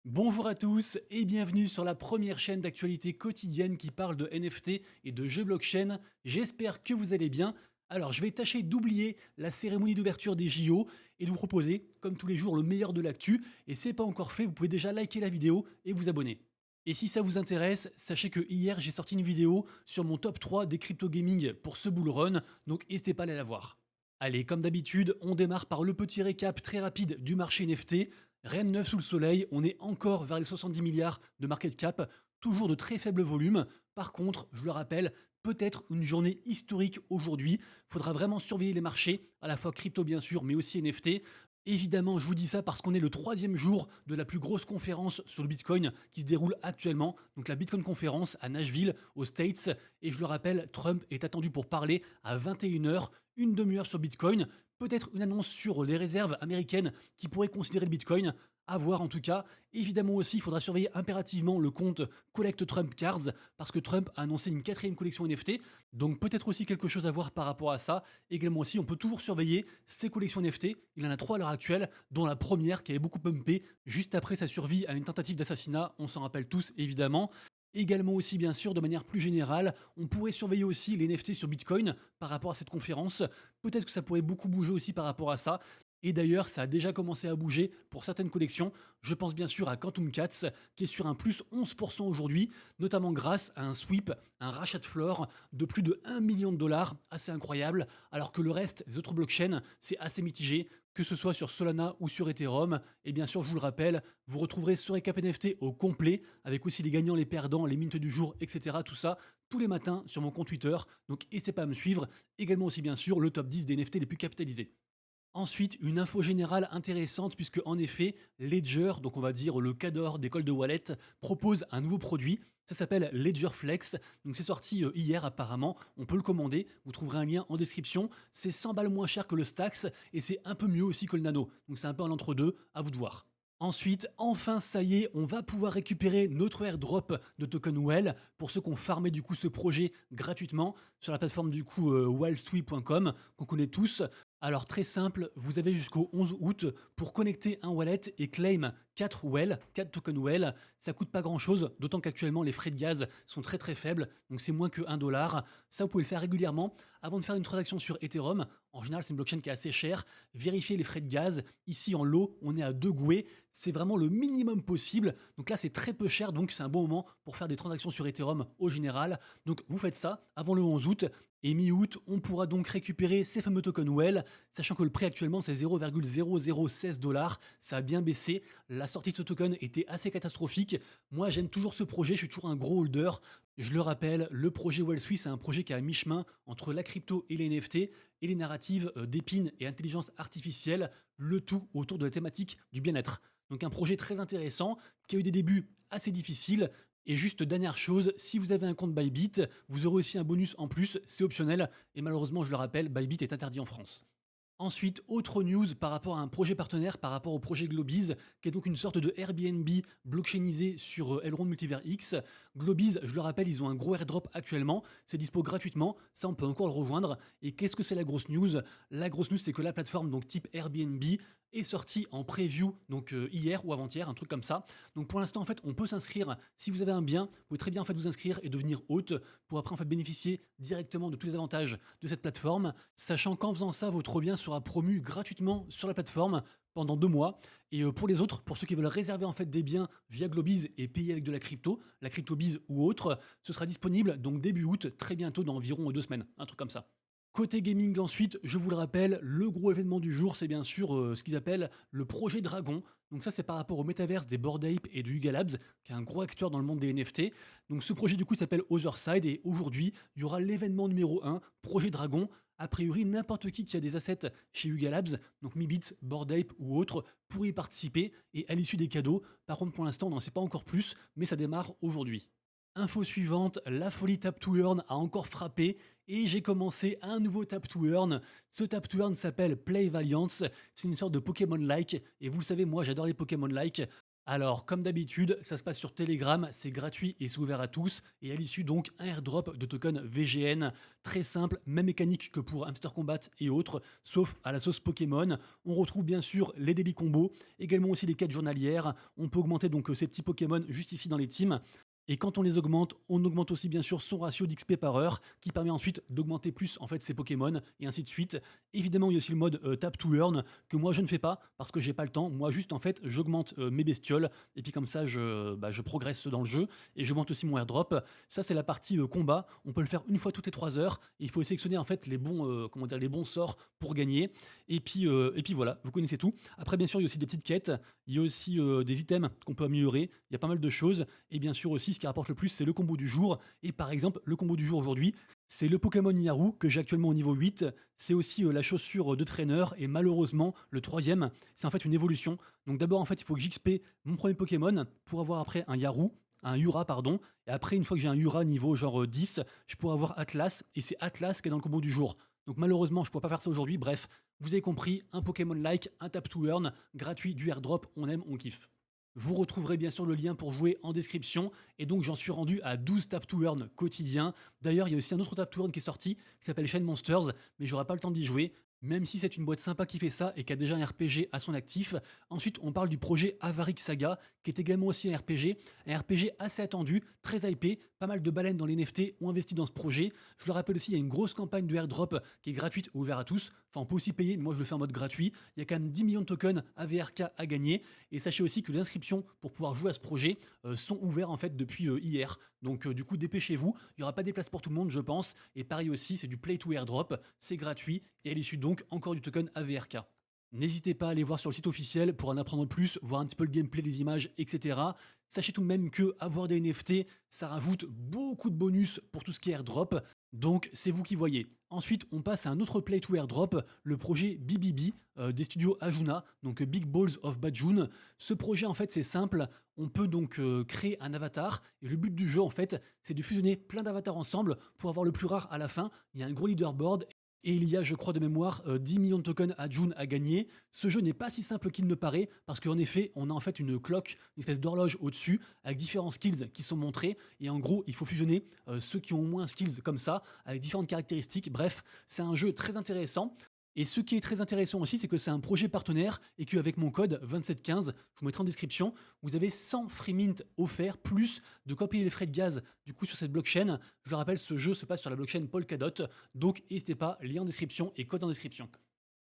Bonjour à tous et bienvenue sur la première chaîne d'actualité quotidienne qui parle de NFT et de jeux blockchain. J'espère que vous allez bien. Alors, je vais tâcher d'oublier la cérémonie d'ouverture des JO et de vous proposer, comme tous les jours, le meilleur de l'actu. Et si ce n'est pas encore fait, vous pouvez déjà liker la vidéo et vous abonner. Et si ça vous intéresse, sachez que hier j'ai sorti une vidéo sur mon top 3 des crypto gaming pour ce bull run, donc n'hésitez pas à aller la voir. Allez, comme d'habitude, on démarre par le petit récap très rapide du marché NFT. Rien de neuf sous le soleil, on est encore vers les 70 milliards de market cap, toujours de très faible volume. Par contre, je le rappelle, peut-être une journée historique aujourd'hui. Il faudra vraiment surveiller les marchés, à la fois crypto bien sûr, mais aussi NFT. Évidemment, je vous dis ça parce qu'on est le troisième jour de la plus grosse conférence sur le Bitcoin qui se déroule actuellement, donc la Bitcoin Conference à Nashville, aux States. Et je le rappelle, Trump est attendu pour parler à 21 h, une demi-heure sur Bitcoin. Peut-être une annonce sur les réserves américaines qui pourraient considérer le Bitcoin. À voir en tout cas. Évidemment aussi, il faudra surveiller impérativement le compte Collect Trump Cards parce que Trump a annoncé une quatrième collection NFT. Donc peut-être aussi quelque chose à voir par rapport à ça. Également aussi, on peut toujours surveiller ses collections NFT. Il en a trois à l'heure actuelle, dont la première qui avait beaucoup pumpé juste après sa survie à une tentative d'assassinat. On s'en rappelle tous évidemment. Également aussi, bien sûr, de manière plus générale, on pourrait surveiller aussi les NFT sur Bitcoin par rapport à cette conférence. Peut-être que ça pourrait beaucoup bouger aussi par rapport à ça. Et d'ailleurs, ça a déjà commencé à bouger pour certaines collections. Je pense bien sûr à Quantum Cats, qui est sur un plus 11% aujourd'hui, notamment grâce à un sweep, un rachat de floor de plus de 1 million de dollars, assez incroyable, alors que le reste des autres blockchains, c'est assez mitigé, que ce soit sur Solana ou sur Ethereum. Et bien sûr, je vous le rappelle, vous retrouverez ce récap NFT au complet, avec aussi les gagnants, les perdants, les mints du jour, etc. Tout ça, tous les matins sur mon compte Twitter. Donc n'hésitez pas à me suivre. Également aussi, bien sûr, le top 10 des NFT les plus capitalisés. Ensuite, une info générale intéressante puisque en effet, Ledger, donc on va dire le Cador d'école de wallet, propose un nouveau produit. Ça s'appelle Ledger Flex. Donc c'est sorti hier apparemment. On peut le commander. Vous trouverez un lien en description. C'est 100 balles moins cher que le Stax et c'est un peu mieux aussi que le Nano. Donc c'est un peu un entre-deux. À vous de voir. Ensuite, enfin, ça y est, on va pouvoir récupérer notre airdrop de token Well pour ceux qui ont farmé du coup ce projet gratuitement sur la plateforme du coup wellsui.com qu'on connaît tous. Alors très simple, vous avez jusqu'au 11 août pour connecter un wallet et claim 4 Well, 4 tokens Well. Ça coûte pas grand chose, d'autant qu'actuellement les frais de gaz sont très très faibles, donc c'est moins que 1 dollar. Ça vous pouvez le faire régulièrement avant de faire une transaction sur Ethereum. En général, c'est une blockchain qui est assez chère. Vérifiez les frais de gaz. Ici en lot, on est à 2 gouets. C'est vraiment le minimum possible. Donc là, c'est très peu cher, donc c'est un bon moment pour faire des transactions sur Ethereum au général. Donc vous faites ça avant le 11 août. Et mi-août, on pourra donc récupérer ces fameux tokens Well, sachant que le prix actuellement c'est 0,0016 dollars. Ça a bien baissé. La sortie de ce token était assez catastrophique. Moi, j'aime toujours ce projet. Je suis toujours un gros holder. Je le rappelle, le projet WellSui, c'est un projet qui est à mi-chemin entre la crypto et les NFT et les narratives d'épines et intelligence artificielle, le tout autour de la thématique du bien-être. Donc un projet très intéressant qui a eu des débuts assez difficiles. Et juste dernière chose, si vous avez un compte Bybit, vous aurez aussi un bonus en plus, c'est optionnel. Et malheureusement, je le rappelle, Bybit est interdit en France. Ensuite, autre news par rapport à un projet partenaire, par rapport au projet Globiz, qui est donc une sorte de Airbnb blockchainisé sur Elrond Multivers X. Globiz, je le rappelle, ils ont un gros airdrop actuellement, c'est dispo gratuitement, ça on peut encore le rejoindre. Et qu'est-ce que c'est la grosse news? La grosse news, c'est que la plateforme, donc type Airbnb, est sortie en preview, donc hier ou avant-hier, un truc comme ça. Donc pour l'instant, en fait, on peut s'inscrire. Si vous avez un bien, vous pouvez très bien en fait vous inscrire et devenir hôte pour après en fait bénéficier directement de tous les avantages de cette plateforme, sachant qu'en faisant ça, votre bien sera promu gratuitement sur la plateforme pendant 2 mois. Et pour les autres, pour ceux qui veulent réserver en fait des biens via Globiz et payer avec de la CryptoBiz ou autre, ce sera disponible donc début août, très bientôt dans environ 2 semaines, un truc comme ça. Côté gaming ensuite, je vous le rappelle, le gros événement du jour, c'est bien sûr ce qu'ils appellent le projet Dragon. Donc ça, c'est par rapport au métaverse des Bored Ape et de Yuga Labs, qui est un gros acteur dans le monde des NFT. Donc ce projet du coup s'appelle Otherside et aujourd'hui, il y aura l'événement numéro 1, projet Dragon. A priori, n'importe qui a des assets chez Yuga Labs, donc Mibits, Bored Ape ou autre, pourrait y participer et à l'issue des cadeaux. Par contre, pour l'instant, on n'en sait pas encore plus, mais ça démarre aujourd'hui. Info suivante, la folie Tap to Earn a encore frappé et j'ai commencé un nouveau Tap to Earn. Ce Tap to Earn s'appelle Play Valiance, c'est une sorte de Pokémon-like et vous le savez, moi j'adore les Pokémon-like. Alors, comme d'habitude, ça se passe sur Telegram, c'est gratuit et c'est ouvert à tous. Et à l'issue, donc, un airdrop de token VGN. Très simple, même mécanique que pour Hamster Combat et autres, sauf à la sauce Pokémon. On retrouve bien sûr les daily combos, également aussi les quêtes journalières. On peut augmenter donc ces petits Pokémon juste ici dans les teams. Et quand on les augmente, on augmente aussi bien sûr son ratio d'XP par heure, qui permet ensuite d'augmenter plus en fait ses Pokémon, et ainsi de suite. Évidemment, il y a aussi le mode tap to earn, que moi je ne fais pas, parce que j'ai pas le temps. Moi juste en fait, j'augmente mes bestioles, et puis comme ça je progresse dans le jeu, et j'augmente aussi mon airdrop. Ça c'est la partie combat, on peut le faire une fois toutes les 3 heures, et il faut sélectionner en fait les bons, comment dire, les bons sorts pour gagner. Et puis voilà, vous connaissez tout. Après bien sûr, il y a aussi des petites quêtes, il y a aussi des items qu'on peut améliorer, il y a pas mal de choses, et bien sûr aussi ce qui rapporte le plus c'est le combo du jour. Et par exemple, le combo du jour aujourd'hui, c'est le Pokémon Yaru que j'ai actuellement au niveau 8. C'est aussi la chaussure de trainer, et malheureusement le troisième, c'est en fait une évolution. Donc d'abord en fait il faut que j'XP mon premier Pokémon pour avoir après un Yaru, un Ura pardon, et après une fois que j'ai un Ura niveau genre 10, je pourrai avoir Atlas, et c'est Atlas qui est dans le combo du jour. Donc malheureusement je ne pourrais pas faire ça aujourd'hui, bref, vous avez compris, un Pokémon like, un tap to earn, gratuit, du airdrop, on aime, on kiffe. Vous retrouverez bien sûr le lien pour jouer en description, et donc j'en suis rendu à 12 tap to earn quotidiens. D'ailleurs il y a aussi un autre tap to earn qui est sorti, qui s'appelle Chain Monsters, mais j'aurai pas le temps d'y jouer, même si c'est une boîte sympa qui fait ça et qui a déjà un RPG à son actif. Ensuite on parle du projet Avaric Saga, qui est également aussi un RPG assez attendu, très hypé, pas mal de baleines dans les NFT ont investi dans ce projet. Je le rappelle aussi, il y a une grosse campagne de airdrop qui est gratuite ou ouverte à tous, enfin on peut aussi payer, mais moi je le fais en mode gratuit. Il y a quand même 10 millions de tokens AVRK à gagner, et sachez aussi que les inscriptions pour pouvoir jouer à ce projet sont ouvertes en fait depuis hier. Donc du coup dépêchez-vous, il n'y aura pas des places pour tout le monde je pense, et pareil aussi c'est du play to airdrop, c'est gratuit, et à l'issue donc encore du token AVRK. N'hésitez pas à aller voir sur le site officiel pour en apprendre plus, voir un petit peu le gameplay, les images, etc. Sachez tout de même que avoir des NFT, ça rajoute beaucoup de bonus pour tout ce qui est airdrop, donc c'est vous qui voyez. Ensuite, on passe à un autre play to airdrop, le projet BBB des studios Ajuna, donc Big Balls of Bajun. Ce projet en fait c'est simple, on peut donc créer un avatar, et le but du jeu en fait c'est de fusionner plein d'avatars ensemble pour avoir le plus rare à la fin. Il y a un gros leaderboard, et il y a, je crois de mémoire, 10 millions de tokens à June à gagner. Ce jeu n'est pas si simple qu'il ne paraît, parce qu'en effet, on a en fait une cloque, une espèce d'horloge au-dessus, avec différents skills qui sont montrés, et en gros, il faut fusionner ceux qui ont moins skills comme ça, avec différentes caractéristiques. Bref, c'est un jeu très intéressant. Et ce qui est très intéressant aussi, c'est que c'est un projet partenaire, et qu'avec mon code 2715, je vous mettrai en description, vous avez 100 free mint offerts, plus de quoi payer les frais de gaz du coup sur cette blockchain. Je le rappelle, ce jeu se passe sur la blockchain Polkadot, donc n'hésitez pas, lien en description et code en description.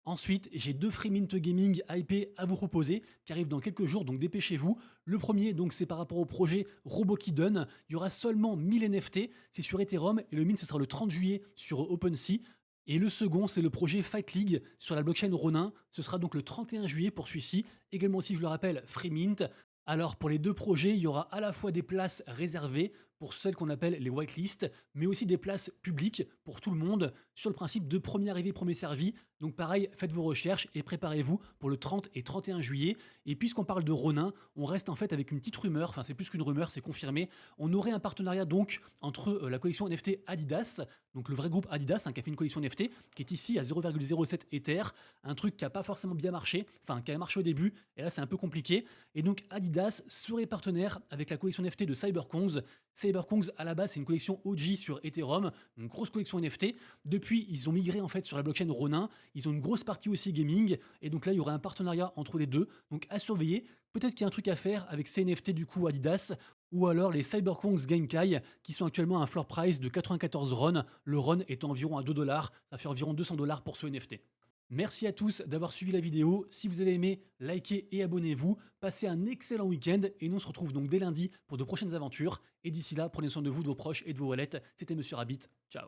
Ensuite, j'ai 2 free mint gaming IP à vous proposer qui arrivent dans quelques jours, donc dépêchez-vous. Le premier, donc, c'est par rapport au projet Robokidon. Il y aura seulement 1000 NFT, c'est sur Ethereum, et le mint ce sera le 30 juillet sur OpenSea. Et le second, c'est le projet Fight League sur la blockchain Ronin. Ce sera donc le 31 juillet pour celui-ci. Également aussi, je le rappelle, free mint. Alors pour les deux projets, il y aura à la fois des places réservées pour celles qu'on appelle les whitelists, mais aussi des places publiques pour tout le monde sur le principe de premier arrivé, premier servi. Donc pareil, faites vos recherches et préparez-vous pour le 30 et 31 juillet. Et puisqu'on parle de Ronin, on reste en fait avec une petite rumeur, enfin c'est plus qu'une rumeur, c'est confirmé. On aurait un partenariat donc entre la collection NFT Adidas, donc le vrai groupe Adidas, qui a fait une collection NFT, qui est ici à 0,07 Ether, un truc qui n'a pas forcément bien marché, enfin qui a marché au début, et là c'est un peu compliqué. Et donc Adidas serait partenaire avec la collection NFT de CyberKongs. CyberKongs à la base c'est une collection OG sur Ethereum, une grosse collection NFT. Depuis ils ont migré en fait sur la blockchain Ronin, ils ont une grosse partie aussi gaming, et donc là il y aurait un partenariat entre les deux, donc à surveiller. Peut-être qu'il y a un truc à faire avec ces NFT du coup Adidas, ou alors les CyberKongs Genkai qui sont actuellement à un floor price de 94 RON, le RON est environ à 2 dollars, ça fait environ 200 dollars pour ce NFT. Merci à tous d'avoir suivi la vidéo. Si vous avez aimé, likez et abonnez-vous. Passez un excellent week-end, et nous on se retrouve donc dès lundi pour de prochaines aventures. Et d'ici là, prenez soin de vous, de vos proches et de vos wallets. C'était Monsieur Rabbit. Ciao.